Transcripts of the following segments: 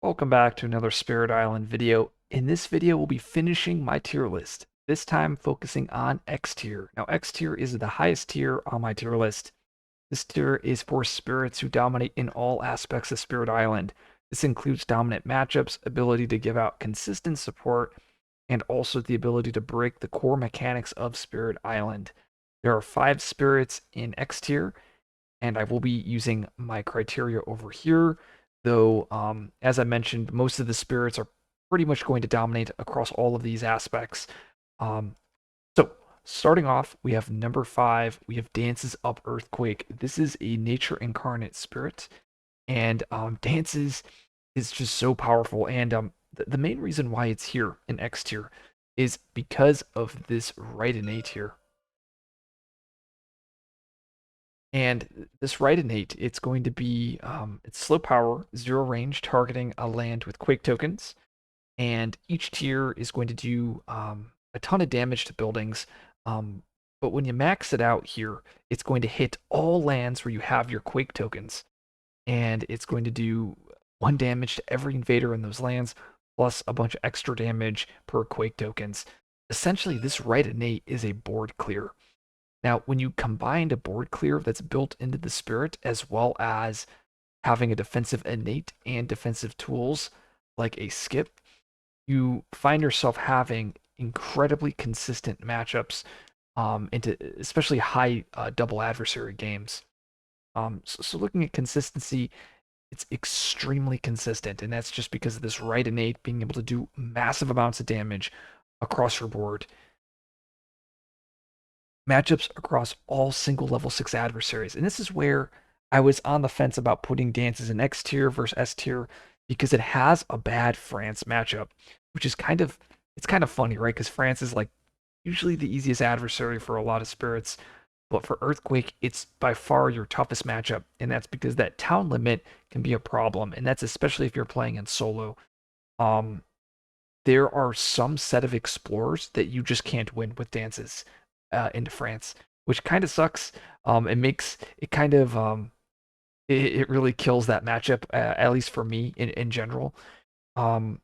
Welcome back to another Spirit Island video. In this video, we'll be finishing my tier list, this time focusing on X tier. Now, X tier is the highest tier on my tier list. This tier is for spirits who dominate in all aspects of Spirit Island. This includes dominant matchups, ability to give out consistent support, and also the ability to break the core mechanics of Spirit Island. There are 5 spirits in X tier, and I will be using my criteria over here. Though, as I mentioned, most of the spirits are pretty much going to dominate across all of these aspects. Um, so, starting off, we have number 5. We have Dances Up Earthquake. This is a nature incarnate spirit, and Dances is just so powerful. And the main reason why it's here in X tier is because of this right innate here. And this right innate, it's going to be it's slow power, 0 range, targeting a land with Quake tokens, and each tier is going to do a ton of damage to buildings. But when you max it out here, it's going to hit all lands where you have your Quake tokens, and it's going to do 1 damage to every invader in those lands, plus a bunch of extra damage per Quake tokens. Essentially, this right innate is a board clear. Now, when you combine a board clear that's built into the spirit, as well as having a defensive innate and defensive tools like a skip, you find yourself having incredibly consistent matchups into especially high double adversary games. So looking at consistency, it's extremely consistent, and that's just because of this right innate being able to do massive amounts of damage across your board. Matchups across all single level 6 adversaries. And this is where I was on the fence about putting Dances in X tier versus S tier because it has a bad France matchup, which is kind of funny, right? Because France is like usually the easiest adversary for a lot of spirits. But for Earthquake, it's by far your toughest matchup, and that's because that town limit can be a problem, and that's especially if you're playing in solo. Um, there are some set of explorers that you just can't win with Dances into France, which kind of sucks. It makes it kind of it really kills that matchup, at least for me in general. Um,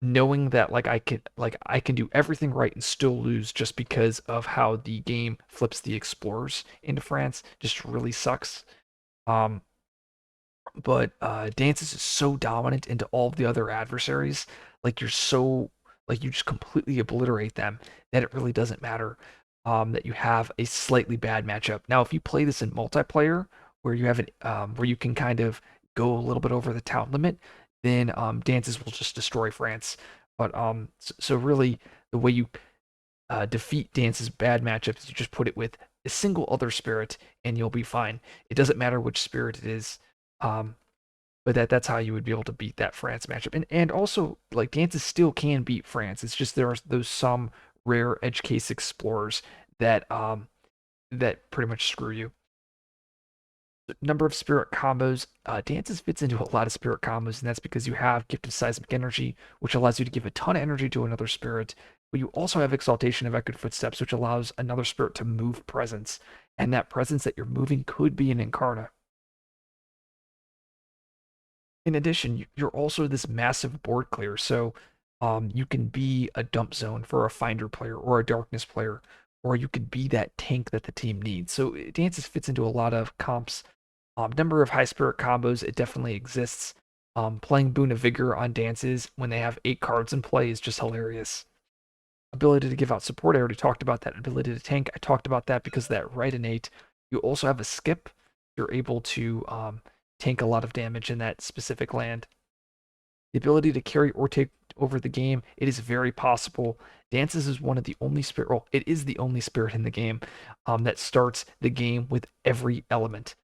Knowing that I can do everything right and still lose just because of how the game flips the explorers into France just really sucks. Um, but Dances is so dominant into all of the other adversaries, like you're so like you just completely obliterate them that it really doesn't matter that you have a slightly bad matchup. Now, if you play this in multiplayer, where you have where you can kind of go a little bit over the town limit, then Dances will just destroy France. But so really, the way you defeat Dance's bad matchups is you just put it with a single other spirit, and you'll be fine. It doesn't matter which spirit it is. Um, but that's how you would be able to beat that France matchup. And also like Dances still can beat France. It's just there are those some rare edge case explorers that pretty much screw you. Number of spirit combos. Dances fits into a lot of spirit combos, and that's because you have gifted seismic energy, which allows you to give a ton of energy to another spirit. But you also have exaltation of echoed footsteps, which allows another spirit to move presence, and that presence that you're moving could be an incarnate. In addition, you're also this massive board clear, so you can be a dump zone for a finder player or a darkness player, or you could be that tank that the team needs. So Dances fits into a lot of comps. Number of high spirit combos, it definitely exists. Playing Boon of Vigor on Dances when they have 8 cards in play is just hilarious. Ability to give out support, I already talked about that. Ability to tank, I talked about that because of that right innate. You also have a skip. You're able to tank a lot of damage in that specific land. The ability to carry or take over the game, it is very possible. Dances is one of the only spirit, well, it is the only spirit in the game that starts the game with every element.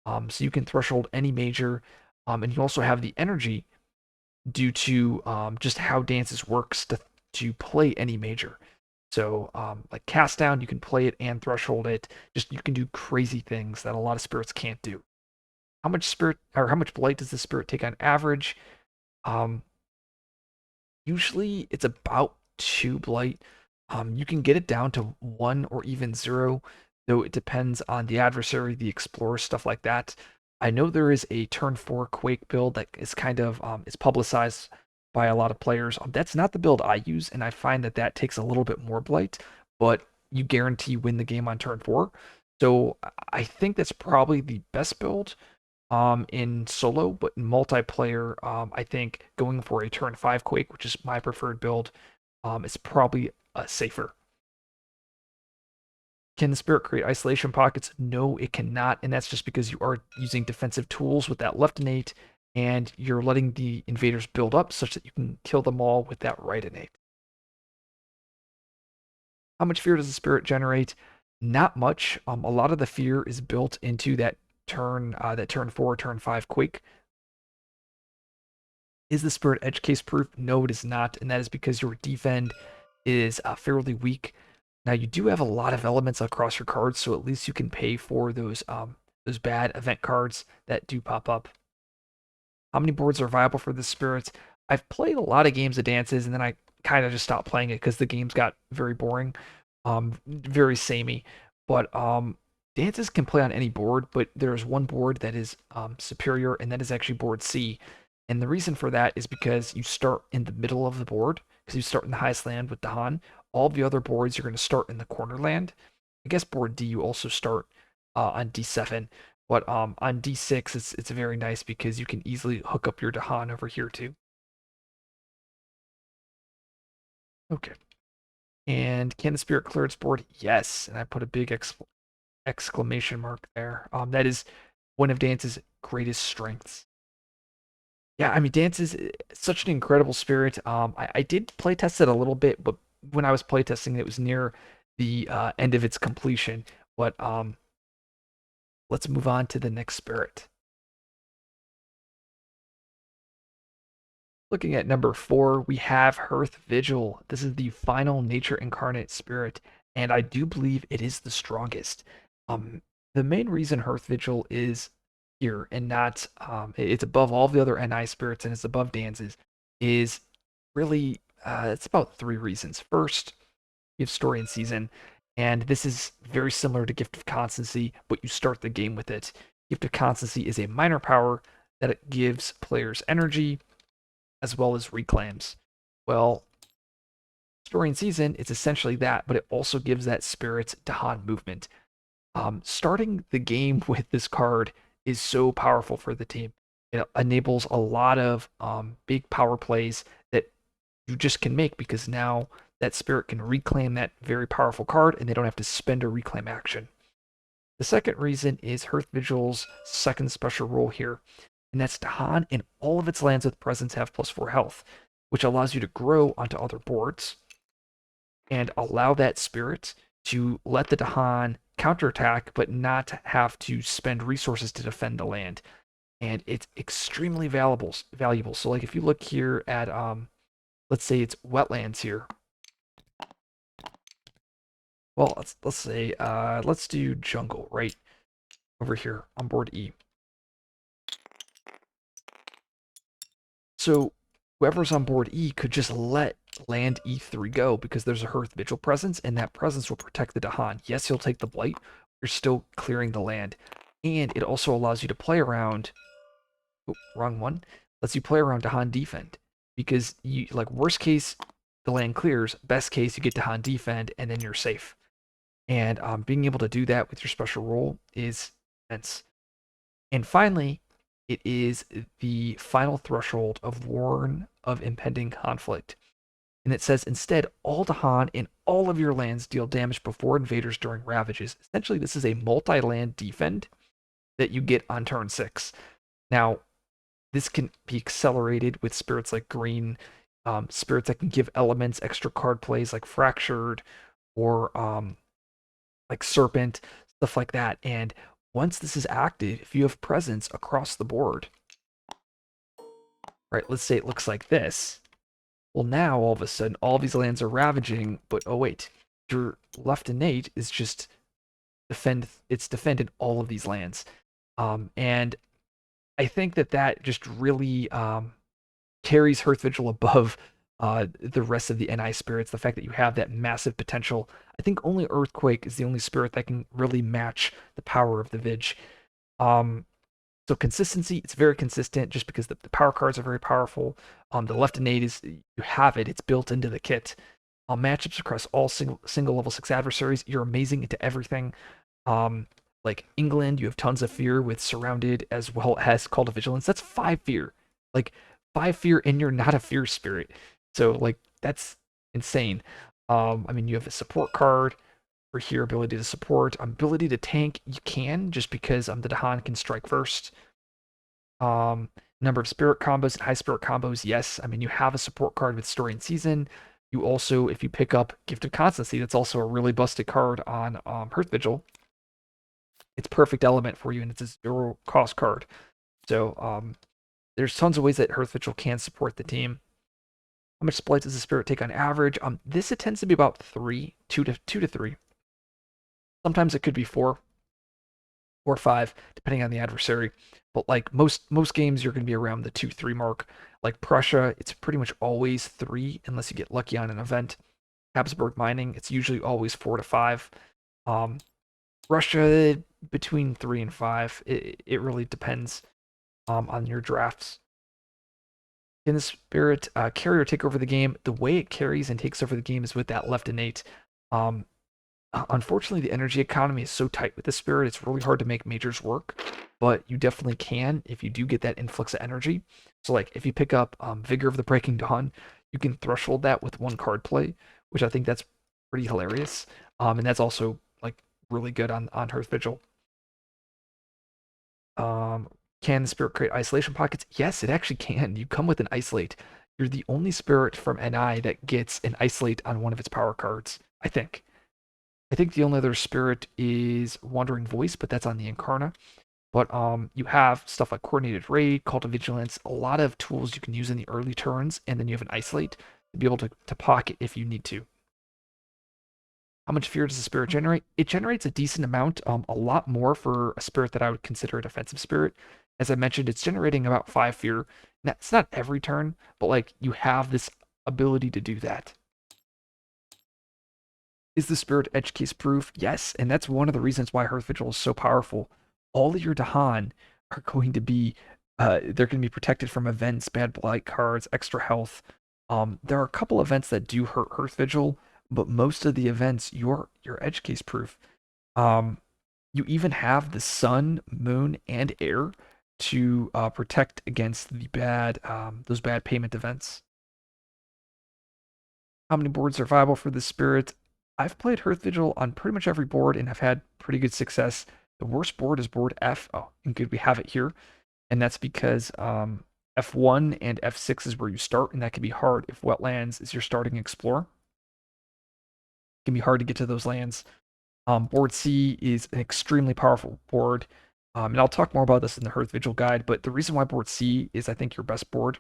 So you can threshold any major, and you also have the energy due to just how Dances works to play any major. So, like cast down, you can play it and threshold it. Just you can do crazy things that a lot of spirits can't do. How much spirit or how much blight does the spirit take on average? Um, Usually it's about 2 blight. You can get it down to 1 or even 0, though it depends on the adversary, the explorer, stuff like that. I know there is a turn 4 Quake build that is kind of is publicized by a lot of players. That's not the build I use, and I find that that takes a little bit more blight, but you guarantee win the game on turn 4. So I think that's probably the best build in solo, but in multiplayer, I think going for a turn 5 Quake, which is my preferred build, is probably safer. Can the Spirit create isolation pockets? No, it cannot, and that's just because you are using defensive tools with that left innate, and you're letting the invaders build up such that you can kill them all with that right innate. How much fear does the Spirit generate? Not much. A lot of the fear is built into that turn 4, turn 5 Quake. Is the Spirit edge case proof? No, it is not, and that is because your defend is fairly weak. Now you do have a lot of elements across your cards, so at least you can pay for those bad event cards that do pop up. How many boards are viable for the Spirits? I've played a lot of games of Dances, and then I kind of just stopped playing it because the games got very boring, very samey. But Dances can play on any board, but there's one board that is superior, and that is actually board C. And the reason for that is because you start in the middle of the board, because you start in the highest land with Dahan. All the other boards, you're going to start in the corner land. I guess board D, you also start on D7. But on D6, it's very nice because you can easily hook up your Dahan over here too. Okay. And can the Spirit clear its board? Yes. And I put a big exclamation mark there. That is one of Dance's greatest strengths. Yeah, I mean, Dance is such an incredible spirit. I did playtest it a little bit, but when I was playtesting it, was near the end of its completion. But let's move on to the next spirit. Looking at number 4, we have Hearth Vigil. This is the final nature incarnate spirit, and I do believe it is the strongest. Um, the main reason Hearth Vigil is here and not it's above all the other NI spirits and it's above Dance's is really it's about 3 reasons. First, you have story and season, and this is very similar to Gift of Constancy, but you start the game with it. Gift of Constancy is a minor power that it gives players energy as well as reclaims. Well, story and season is essentially that, but it also gives that spirit Dahan movement. Starting the game with this card is so powerful for the team. It enables a lot of big power plays that you just can make because now that spirit can reclaim that very powerful card and they don't have to spend a reclaim action. The second reason is Hearth Vigil's second special role here, and that's Dahan and all of its lands with presence have +4 health, which allows you to grow onto other boards and allow that spirit to let the Dahan counterattack, but not have to spend resources to defend the land. And it's extremely valuable. So like if you look here at let's say it's wetlands here. Well, let's say let's do jungle right over here on board E. So whoever's on board E could just let land E3 go because there's a Hearth Vigil presence, and that presence will protect the Dahan. Yes, you'll take the blight, you're still clearing the land. And it also allows you to play around wrong one. Lets you play around Dahan defend. Because you like worst case, the land clears, best case you get Dahan defend, and then you're safe. And being able to do that with your special role is immense. And finally, it is the final threshold of warn of impending conflict. And it says instead, all Dahan in all of your lands deal damage before invaders during ravages. Essentially, this is a multi-land defend that you get on turn 6. Now, this can be accelerated with spirits like green, spirits that can give elements extra card plays like fractured or like serpent, stuff like that. And once this is active, if you have presence across the board, right, let's say it looks like this. Well, now all of a sudden, all these lands are ravaging, but oh wait, your left innate is just it's defended all of these lands. And I think that just really carries Hearth Vigil above the rest of the NI spirits. The fact that you have that massive potential. I think only Earthquake is the only spirit that can really match the power of the Vig. Um, So consistency, it's very consistent just because the power cards are very powerful. The left innate is you have it; it's built into the kit. Matchups across all single level six adversaries, you're amazing into everything. Um, like England, you have tons of fear with surrounded as well as call to vigilance. That's five fear, like five fear, and you're not a fear spirit. So like that's insane. I mean, you have a support card for here, ability to support, ability to tank. You can just because the Dahan can strike first. Um, Number of spirit combos and high spirit combos. Yes, I mean you have a support card with story and season. You also, if you pick up Gift of Constancy, that's also a really busted card on Hearth Vigil. It's perfect element for you, and it's a zero cost card. So there's tons of ways that Hearth Vigil can support the team. How much splice does the spirit take on average? This it tends to be about two to three. Sometimes it could be four or five, depending on the adversary. But like most games, you're going to be around the 2-3 mark. Like Prussia, it's pretty much always three unless you get lucky on an event. Habsburg Mining, it's usually always 4 to 5. Um, Russia between 3 and 5. It really depends on your drafts. Can the spirit carry or take over the game? The way it carries and takes over the game is with that left innate. Um, Unfortunately, the energy economy is so tight with the spirit, it's really hard to make majors work, but you definitely can if you do get that influx of energy. So, like, if you pick up Vigor of the Breaking Dawn, you can threshold that with one card play, which I think that's pretty hilarious. And that's also, like, really good on Hearth Vigil. Um, can the spirit create isolation pockets? Yes, it actually can. You come with an isolate. You're the only spirit from NI that gets an isolate on one of its power cards, I think. I think the only other spirit is Wandering Voice, but that's on the Incarna. But you have stuff like Coordinated Raid, Call to Vigilance, a lot of tools you can use in the early turns, and then you have an Isolate to be able to pocket if you need to. How much fear does the spirit generate? It generates a decent amount, a lot more for a spirit that I would consider a defensive spirit. As I mentioned, it's generating about 5 fear. Now, it's not every turn, but like you have this ability to do that. Is the spirit edge case proof? Yes, and that's one of the reasons why Hearth Vigil is so powerful. All of your Dahan are going to be they're going to be protected from events, bad blight cards, extra health. There are a couple events that do hurt Hearth Vigil, but most of the events you're edge case proof. Um, you even have the sun, moon, and air to protect against the bad those bad payment events. How many boards are viable for the spirit? I've played Hearth Vigil on pretty much every board and have had pretty good success. The worst board is board F. Oh, and good, we have it here. And that's because F1 and F6 is where you start, and that can be hard if wetlands is your starting explorer. It can be hard to get to those lands. Board C is an extremely powerful board. And I'll talk more about this in the Hearth Vigil guide, but the reason why board C is, I think, your best board.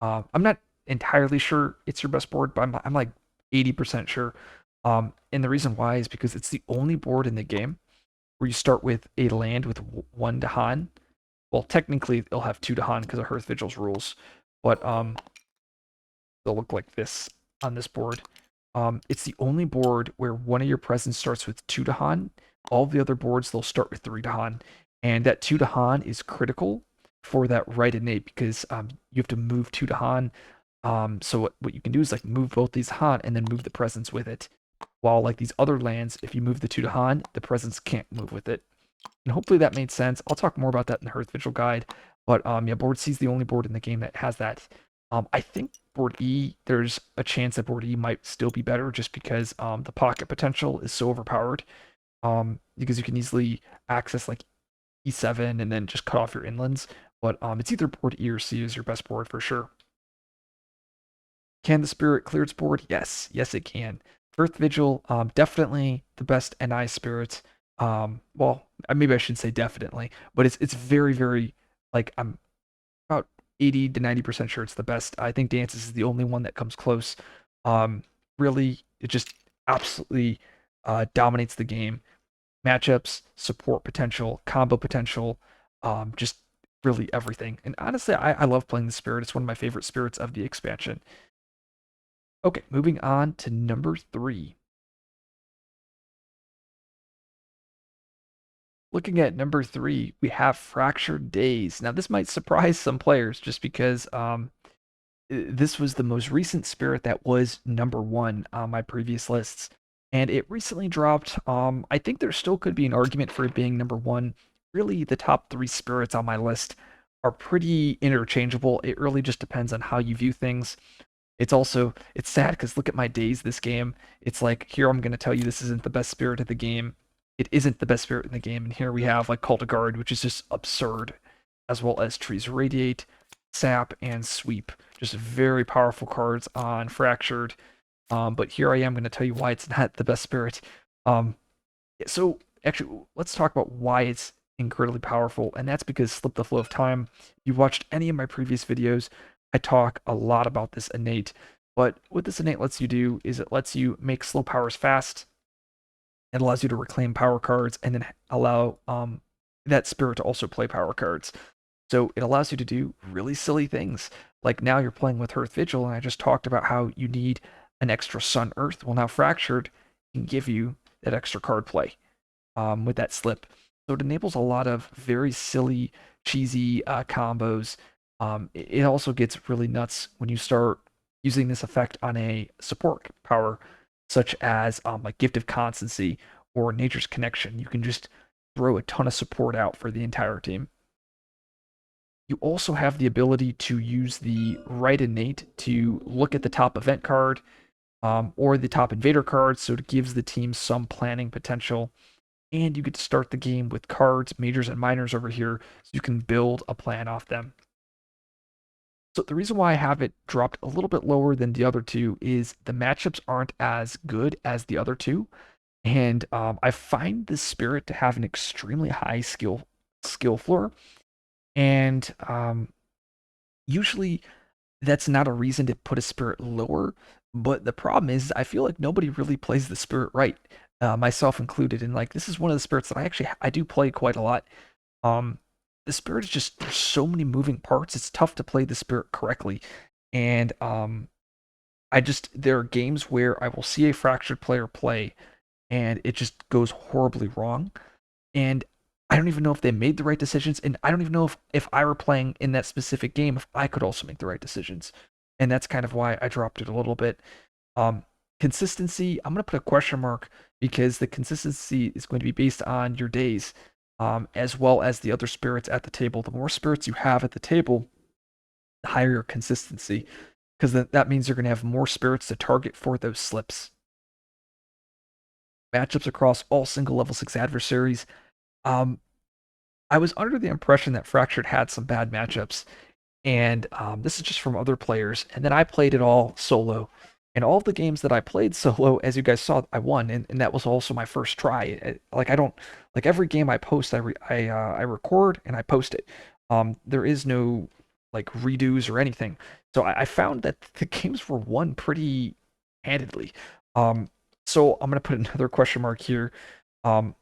I'm not entirely sure it's your best board, but I'm like 80% sure. And the reason why is because it's the only board in the game where you start with a land with one Dahan. Well, technically, it'll have two Dahan because of Hearth Vigil's rules, but they'll look like this on this board. It's the only board where one of your presents starts with two Dahan. All the other boards, they'll start with three Dahan. And that two Dahan is critical for that right innate because you have to move two Dahan. So what you can do is like move both these Han and then move the presence with it. While like these other lands, if you move the two to Han, the presence can't move with it. And hopefully that made sense. I'll talk more about that in the Hearth Vigil guide. But yeah, board C is the only board in the game that has that. I think board E, there's a chance that board E might still be better just because the pocket potential is so overpowered. Because you can easily access like E7 and then just cut off your inlands. But it's either board E or C is your best board for sure. Can the spirit clear its board? Yes, yes, it can. Earth Vigil, definitely the best NI spirit. Well, maybe I should say definitely, but it's very, very like I'm about 80 to 90% sure it's the best. I think Dances is the only one that comes close. Really, it just absolutely dominates the game. Matchups, support potential, combo potential, just really everything. And honestly, I love playing the spirit. It's one of my favorite spirits of the expansion. Okay, moving on to number 3. Looking at number three, we have Fractured Days. Now, this might surprise some players just because this was the most recent spirit that was number one on my previous lists. And it recently dropped. I think there still could be an argument for it being number one. Really, the top three spirits on my list are pretty interchangeable. It really just depends on how you view things. It's sad because look at my days this game. It's like here I'm gonna tell you this isn't the best spirit of the game. It isn't the best spirit in the game, and here we have like Call to Guard, which is just absurd, as well as Trees Radiate, Sap, and Sweep. Just very powerful cards on Fractured. But here I am going to tell you why it's not the best spirit. Um, so actually, let's talk about why it's incredibly powerful, and that's because Slip the Flow of Time. If you watched any of my previous videos, I talk a lot about this innate. But what this innate lets you do is it lets you make slow powers fast. It allows you to reclaim power cards and then allow that spirit to also play power cards. So it allows you to do really silly things. Like now you're playing with Hearth Vigil, and I just talked about how you need an extra Sun Earth. Well, now Fractured can give you that extra card play with that slip. So it enables a lot of very silly, cheesy combos. It also gets really nuts when you start using this effect on a support power, such as like Gift of Constancy or Nature's Connection. You can just throw a ton of support out for the entire team. You also have the ability to use the right innate to look at the top event card or the top invader card, so it gives the team some planning potential. And you get to start the game with cards, majors, and minors over here, so you can build a plan off them. So the reason why I have it dropped a little bit lower than the other two is the matchups aren't as good as the other two, and I find the spirit to have an extremely high skill floor, and usually that's not a reason to put a spirit lower. But the problem is, I feel like nobody really plays the spirit right, myself included. And like this is one of the spirits that I do play quite a lot. Um, the spirit is just there's so many moving parts. It's tough to play the spirit correctly, and there are games where I will see a fractured player play, and it just goes horribly wrong. And I don't even know if they made the right decisions, and I don't even know if I were playing in that specific game if I could also make the right decisions. And that's kind of why I dropped it a little bit. Um, Consistency, I'm going to put a question mark because the consistency is going to be based on your days, as well as the other spirits at the table. The more spirits you have at the table, the higher your consistency, because that means you're going to have more spirits to target for those slips. Matchups across all single level 6 adversaries. Um, I was under the impression that Fractured had some bad matchups, and this is just from other players. And then I played it all solo, and all of the games that I played solo, as you guys saw, I won, and that was also my first try. Like I don't like every game I post, I record and I post it. There is no like redos or anything. So I found that the games were won pretty handedly. Um, so I'm gonna put another question mark here. Um,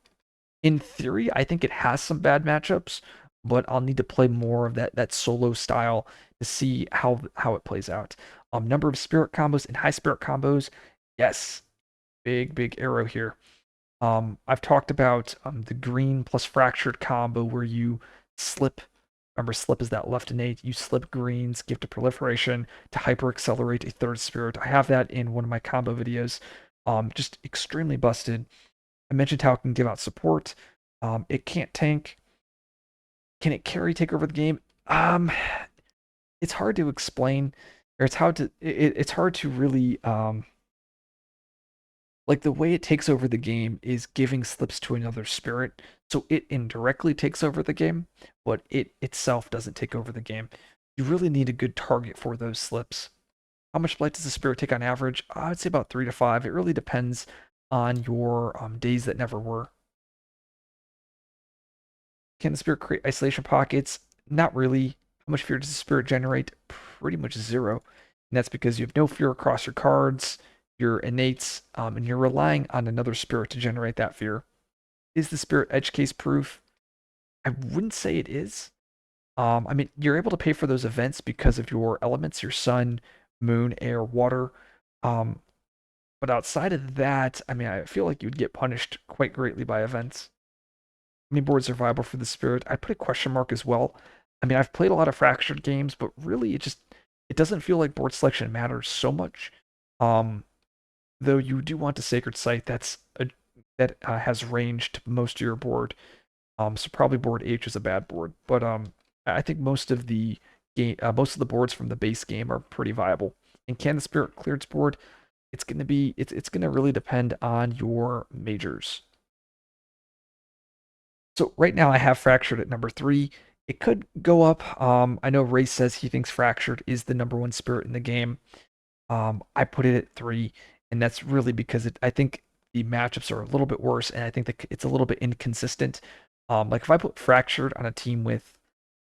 in theory, I think it has some bad matchups, but I'll need to play more of that solo style to see how it plays out. Number of spirit combos and high spirit combos, yes, big arrow here. I've talked about the green plus fractured combo where you slip. Remember, slip is that left innate. You slip greens, gift of proliferation to hyper accelerate a third spirit. I have that in one of my combo videos. Just extremely busted. I mentioned how it can give out support. It can't tank. Can it carry take over the game? It's hard to explain, or it's hard to really like the way it takes over the game is giving slips to another spirit, so it indirectly takes over the game, but it itself doesn't take over the game. You really need a good target for those slips. How much blight does the spirit take on average? I would say about 3 to 5. It really depends on your days that never were. Can the spirit create isolation pockets? Not really. How much fear does the spirit generate? Pretty much zero. And that's because you have no fear across your cards, your innates, and you're relying on another spirit to generate that fear. Is the spirit edge case proof? I wouldn't say it is. I mean, you're able to pay for those events because of your elements, your sun, moon, air, water. Um, but outside of that, I mean, I feel like you'd get punished quite greatly by events. many boards are viable for the spirit? I'd put a question mark as well. I mean, I've played a lot of fractured games, but really it doesn't feel like board selection matters so much. Um, though you do want a sacred site that has range to most of your board. So probably board H is a bad board, but I think most of the boards from the base game are pretty viable. And can the spirit clear its board? It's gonna really depend on your majors. So right now I have Fractured at number 3. It could go up. I know Ray says he thinks Fractured is the number one spirit in the game. I put it at 3, and that's really because I think the matchups are a little bit worse, and I think that it's a little bit inconsistent. Like if I put Fractured on a team with,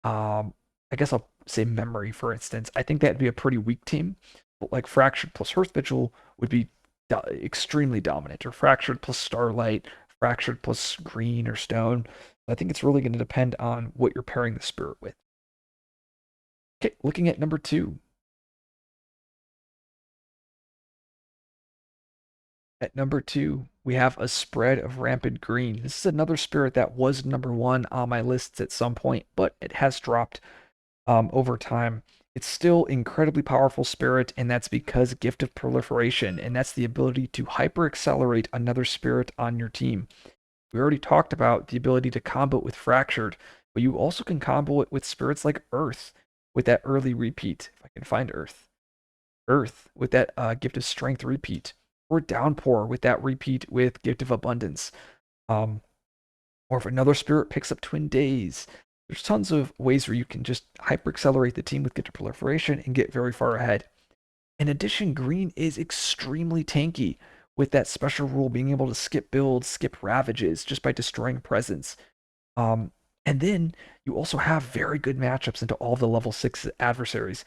I guess I'll say Memory, for instance, I think that'd be a pretty weak team. But like Fractured plus Hearth Vigil would be extremely dominant, or Fractured plus Starlight, Fractured plus Green or Stone. I think it's really going to depend on what you're pairing the spirit with. Okay, looking at number 2. At number 2, we have a spread of rampant green. This is another spirit that was number 1 on my lists at some point, but it has dropped over time. It's still incredibly powerful spirit, and that's because Gift of Proliferation, and that's the ability to hyper accelerate another spirit on your team. We already talked about the ability to combo it with Fractured, but you also can combo it with spirits like Earth with that early repeat. If I can find Earth with that Gift of Strength repeat, or Downpour with that repeat with Gift of Abundance. Um, or if another spirit picks up Twin Days, there's tons of ways where you can just hyper accelerate the team with Gift of Proliferation and get very far ahead. In addition, green is extremely tanky with that special rule being able to skip builds, skip ravages just by destroying presence. Um, and then you also have very good matchups into all the level 6 adversaries.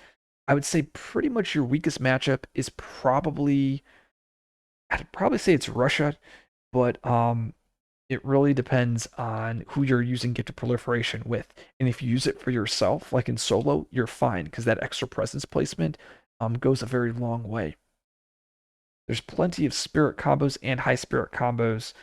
I would say pretty much your weakest matchup is I'd probably say it's Russia, but it really depends on who you're using Gift of Proliferation with. And if you use it for yourself, like in solo, you're fine because that extra presence placement goes a very long way. There's plenty of spirit combos and high spirit combos.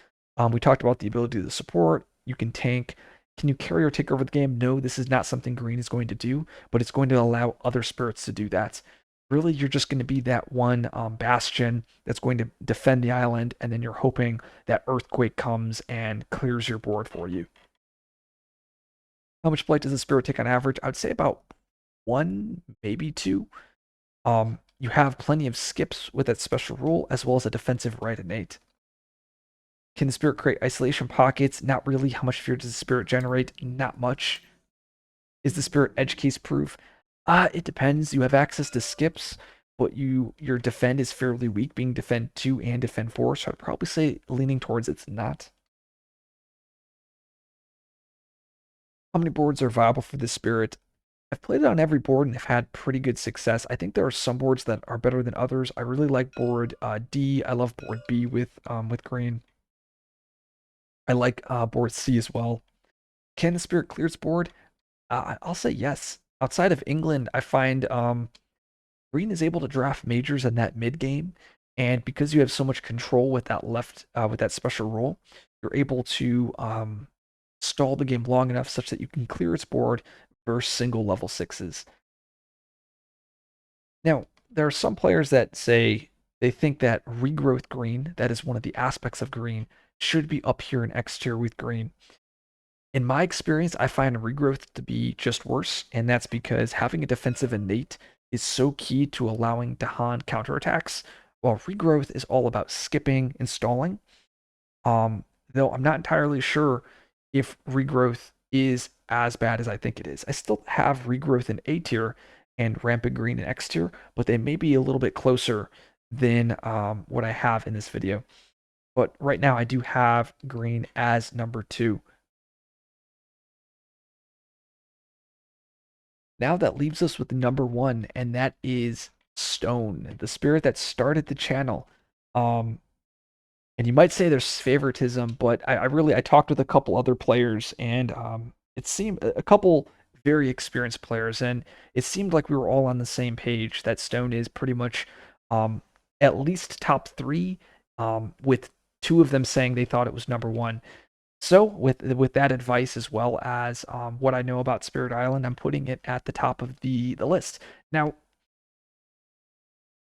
We talked about the ability to support. You can tank. Can you carry or take over the game? No, this is not something green is going to do, but it's going to allow other spirits to do that. Really, you're just going to be that one bastion that's going to defend the island, and then you're hoping that earthquake comes and clears your board for you. How much blight does a spirit take on average? I would say about 1, maybe 2. You have plenty of skips with that special rule, as well as a defensive right innate. Can the spirit create isolation pockets? Not really. How much fear does the spirit generate? Not much. Is the spirit edge case proof? It depends. You have access to skips, but your defend is fairly weak, being defend 2 and defend 4. So I'd probably say leaning towards it's not. How many boards are viable for this spirit? I've played it on every board and have had pretty good success. I think there are some boards that are better than others. I really like board D. I love board B with green. I like board C as well. Can the spirit clear its board? I'll say yes. Outside of England, I find green is able to draft majors in that mid game, and because you have so much control with that with that special rule, you're able to stall the game long enough such that you can clear its board versus single level 6s. Now, there are some players that say they think that regrowth green, that is one of the aspects of green, should be up here in X tier with green. In my experience, I find regrowth to be just worse, and that's because having a defensive innate is so key to allowing Dahan counterattacks, while regrowth is all about skipping and stalling. Though I'm not entirely sure if regrowth is as bad as I think it is. I still have regrowth in A tier and rampant green in X tier, but they may be a little bit closer than what I have in this video. But right now I do have green as number 2. Now that leaves us with number 1, and that is Stone, the spirit that started the channel. Um, and you might say there's favoritism, but I talked with a couple other players, and it seemed a couple very experienced players, and it seemed like we were all on the same page that Stone is pretty much um, at least top 3, with 2 of them saying they thought it was number 1. So with that advice as well as what I know about Spirit Island, I'm putting it at the top of the list. Now,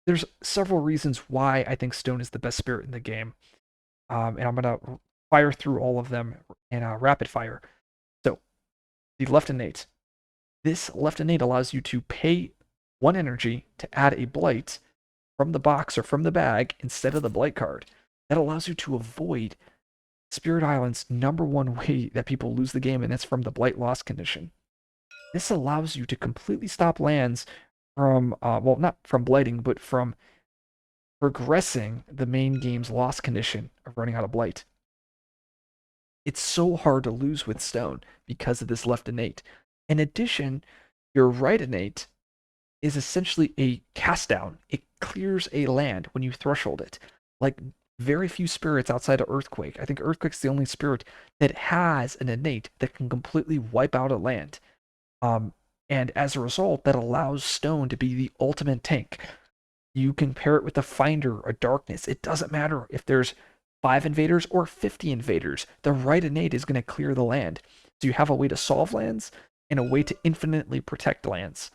there's several reasons why I think Stone is the best spirit in the game, and I'm gonna fire through all of them in rapid fire. So the left innate. This left innate allows you to pay 1 energy to add a blight from the box or from the bag instead of the blight card. That allows you to avoid Spirit Island's number one way that people lose the game, and that's from the blight loss condition. This allows you to completely stop lands from, well, not from blighting, but from progressing the main game's loss condition of running out of blight. It's so hard to lose with Stone because of this left innate. In addition, your right innate is essentially a cast down. It clears a land when you threshold it. Like very few spirits outside of Earthquake. I think Earthquake's the only spirit that has an innate that can completely wipe out a land. Um, and as a result, that allows Stone to be the ultimate tank. You can pair it with a Finder, a Darkness. It doesn't matter if there's 5 invaders or 50 invaders. The right innate is going to clear the land. So you have a way to solve lands and a way to infinitely protect lands.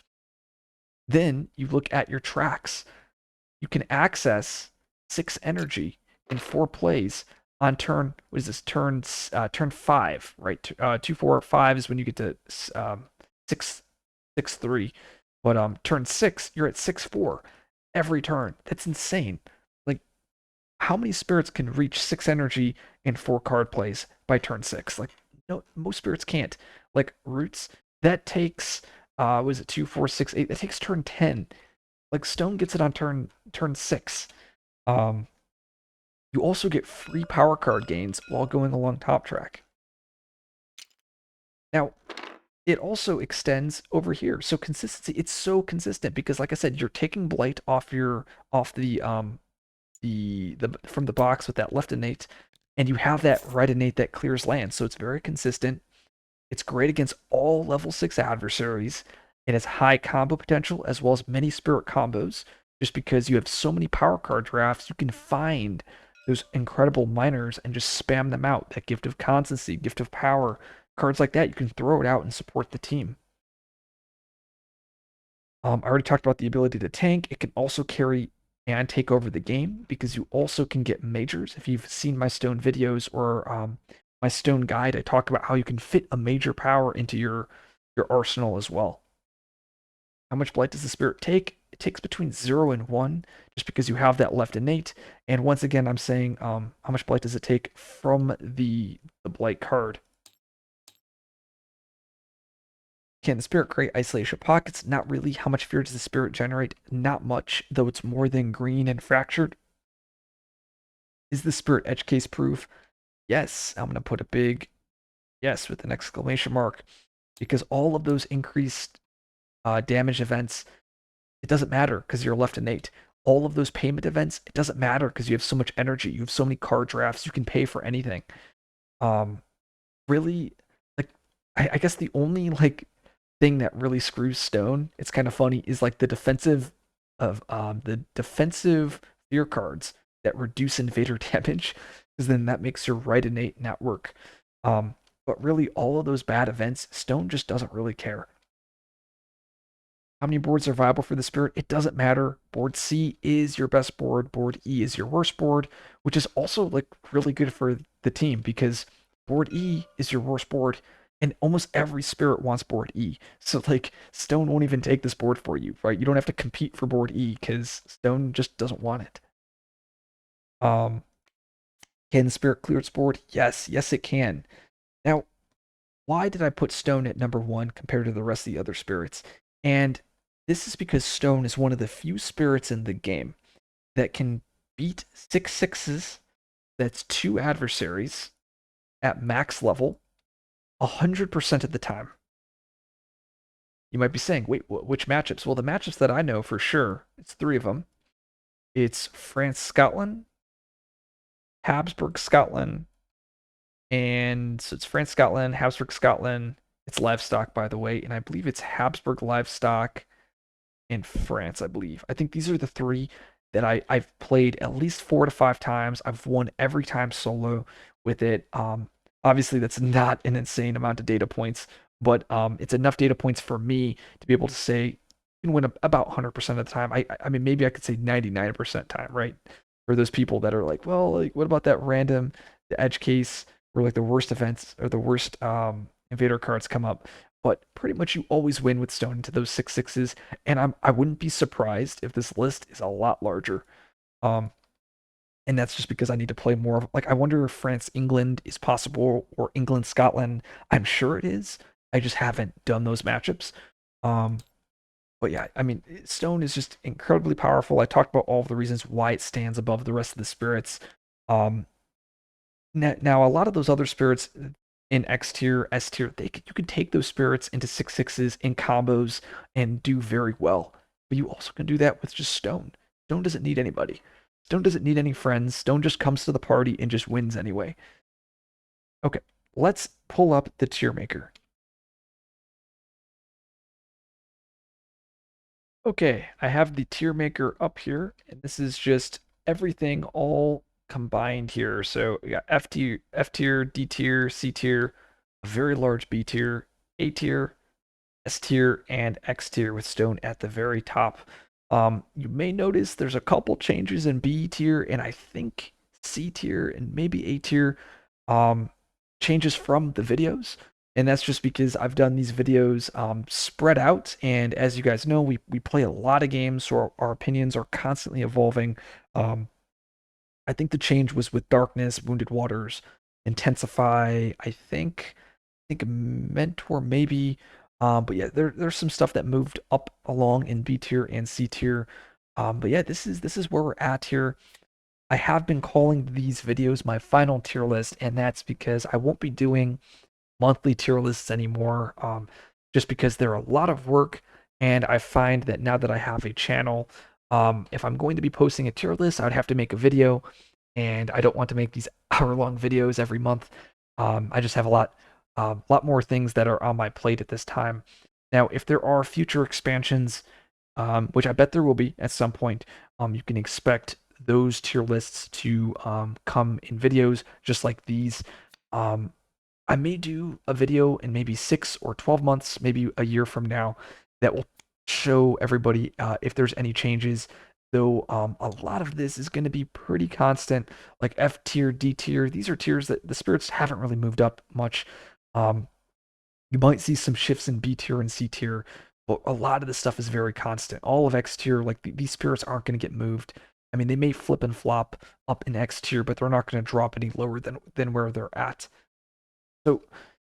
Then you look at your tracks. You can access 6 energy in 4 plays on turn. What is this? Turn 5, right? 2, 4, 5 is when you get to 6, 6, 3. But turn 6, you're at 6, 4 every turn. That's insane. Like, how many spirits can reach 6 energy in 4 card plays by turn 6? Like, no, most spirits can't. Like Roots, that takes was it 2, 4, 6, 8? That takes turn 10. Like Stone gets it on turn 6. Um, you also get free power card gains while going along top track. Now, it also extends over here. So consistency, it's so consistent because like I said, you're taking blight off the from the box with that left innate, and you have that right innate that clears land. So it's very consistent. It's great against all level 6 adversaries. It has high combo potential as well as many spirit combos. Just because you have so many power card drafts, you can find those incredible miners and just spam them out. That gift of constancy, gift of power, cards like that, you can throw it out and support the team. I already talked about the ability to tank. It can also carry and take over the game because you also can get majors. If you've seen my Stone videos or my Stone guide, I talk about how you can fit a major power into your arsenal as well. How much blight does the spirit take? It takes between 0 and 1, just because you have that left innate. And once again, I'm saying how much blight does it take from the blight card? Can the spirit create isolation pockets? Not really. How much fear does the spirit generate? Not much, though it's more than green and fractured. Is the spirit edge case proof? Yes. I'm going to put a big yes with an exclamation mark because all of those increased damage events, it doesn't matter because you're left innate. All of those payment events, it doesn't matter because you have so much energy. You have so many card drafts. You can pay for anything. Um, really, like, I guess the only like thing that really screws Stone, it's kind of funny, is like the defensive fear cards that reduce invader damage, because then that makes your right innate not work. But really, all of those bad events, Stone just doesn't really care. How many boards are viable for the spirit? It doesn't matter. Board C is your best board. Board E is your worst board, which is also like really good for the team because board E is your worst board, and almost every spirit wants board E. So like Stone won't even take this board for you, right? You don't have to compete for board E because Stone just doesn't want it. Um, can the spirit clear its board? Yes, yes it can. Now, why did I put Stone at number 1 compared to the rest of the other spirits? And this is because Stone is one of the few spirits in the game that can beat 6/6s, that's 2 adversaries, at max level 100% of the time. You might be saying, wait, which matchups? Well, the matchups that I know for sure, it's 3 of them. It's France, Scotland, Habsburg, Scotland, and so it's France, Scotland, Habsburg, Scotland. It's livestock, by the way, and I believe it's Habsburg livestock in France, I believe. I think these are the 3 that I've played at least 4 to 5 times. I've won every time solo with it. Obviously, that's not an insane amount of data points, but it's enough data points for me to be able to say you can win about 100% of the time. I mean, maybe I could say 99% time, right? For those people that are like, well, like, what about that random the edge case where like the worst events or the worst invader cards come up? But pretty much you always win with stone into those six sixes, and I wouldn't be surprised if this list is a lot larger. Um, and that's just because I need to play more of like I wonder if France England is possible or England Scotland. I'm sure it is. I just haven't done those matchups. Um, but yeah, I mean, Stone is just incredibly powerful. I talked about all of the reasons why it stands above the rest of the spirits. Um, now a lot of those other spirits in X tier, S tier, you can take those spirits into six sixes in combos and do very well. But you also can do that with just Stone. Stone doesn't need anybody. Stone doesn't need any friends. Stone just comes to the party and just wins anyway. Okay, let's pull up the tier maker. Okay, I have the tier maker up here, and this is just everything all combined here. So we got F tier, D tier, C tier, a very large B tier, A tier, S tier, and X tier with Stone at the very top. You may notice there's a couple changes in B tier and I think C tier and maybe A tier um, changes from the videos. And that's just because I've done these videos spread out. And as you guys know, we play a lot of games, so our opinions are constantly evolving. Um, I think the change was with Darkness, Wounded Waters, Intensify, I think Mentor maybe. But yeah, there's some stuff that moved up along in B tier and C tier. But yeah, this is where we're at here. I have been calling these videos my final tier list, and that's because I won't be doing monthly tier lists anymore. Just because they're a lot of work, and I find that now that I have a channel, if I'm going to be posting a tier list, I'd have to make a video, and I don't want to make these hour-long videos every month. I just have a lot more things that are on my plate at this time. Now, if there are future expansions, which I bet there will be at some point, you can expect those tier lists to come in videos just like these. Um, I may do a video in maybe 6 or 12 months, maybe a year from now, that will show everybody if there's any changes. Though a lot of this is going to be pretty constant, like F tier, D tier. These are tiers that the spirits haven't really moved up much. Um, you might see some shifts in B tier and C tier, but a lot of this stuff is very constant. All of X tier, like these spirits aren't going to get moved. I mean, they may flip and flop up in X tier, but they're not going to drop any lower than where they're at. So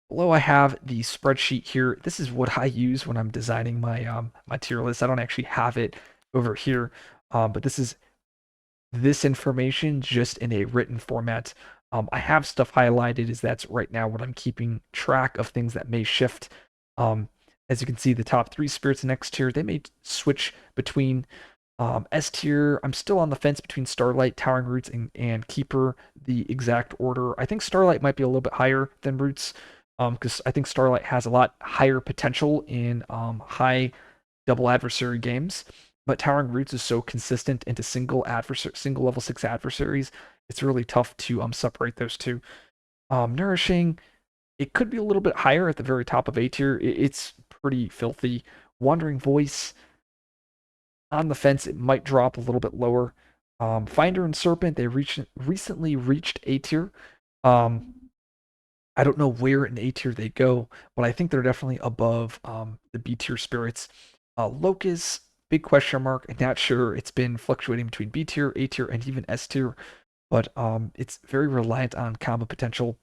below I have the spreadsheet here. This is what I use when I'm designing my tier list. I don't actually have it over here, but this information just in a written format. I have stuff highlighted as that's right now what I'm keeping track of things that may shift. Um, as you can see, the top three spirits in X tier, they may switch between S tier. I'm still on the fence between Starlight, Towering Roots, and Keeper, the exact order. I think Starlight might be a little bit higher than Roots, because I think Starlight has a lot higher potential in high double adversary games. But Towering Roots is so consistent into single level six adversaries, it's really tough to separate those two. Nourishing, it could be a little bit higher at the very top of A tier. It's pretty filthy. Wandering Voice, on the fence, it might drop a little bit lower. Finder and Serpent, they recently reached A tier. Um, I don't know where in A tier they go, but I think they're definitely above the B tier spirits. Locust, big question mark. I'm not sure. It's been fluctuating between B tier, A tier, and even S tier, but it's very reliant on combo potential.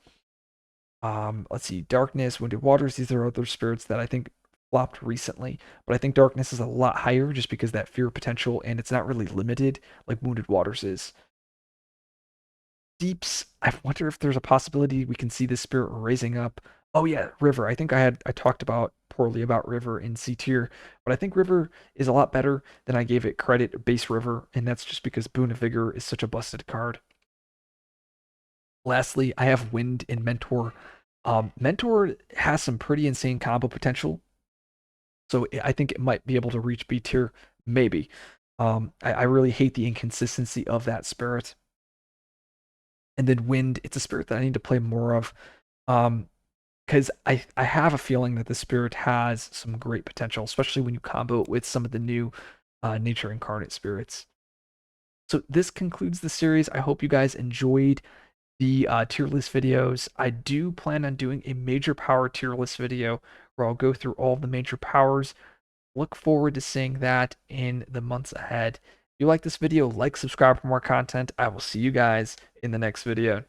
Let's see, Darkness, Wounded Waters. These are other spirits that I think flopped recently, but I think Darkness is a lot higher just because that fear potential, and it's not really limited like Wounded Waters is. Deeps, I wonder if there's a possibility we can see this spirit raising up. Oh yeah, River. I talked about poorly about River in C tier, but I think River is a lot better than I gave it credit. Base River, and that's just because Boon of Vigor is such a busted card. Lastly, I have Wind in Mentor. Mentor has some pretty insane combo potential, so I think it might be able to reach B tier, maybe. I really hate the inconsistency of that spirit. And then Wind, it's a spirit that I need to play more of. Um, because I have a feeling that the spirit has some great potential, especially when you combo it with some of the new nature incarnate spirits. So this concludes the series. I hope you guys enjoyed the tier list videos. I do plan on doing a major power tier list video where I'll go through all the major powers. Look forward to seeing that in the months ahead. If you like this video, like, subscribe for more content. I will see you guys in the next video.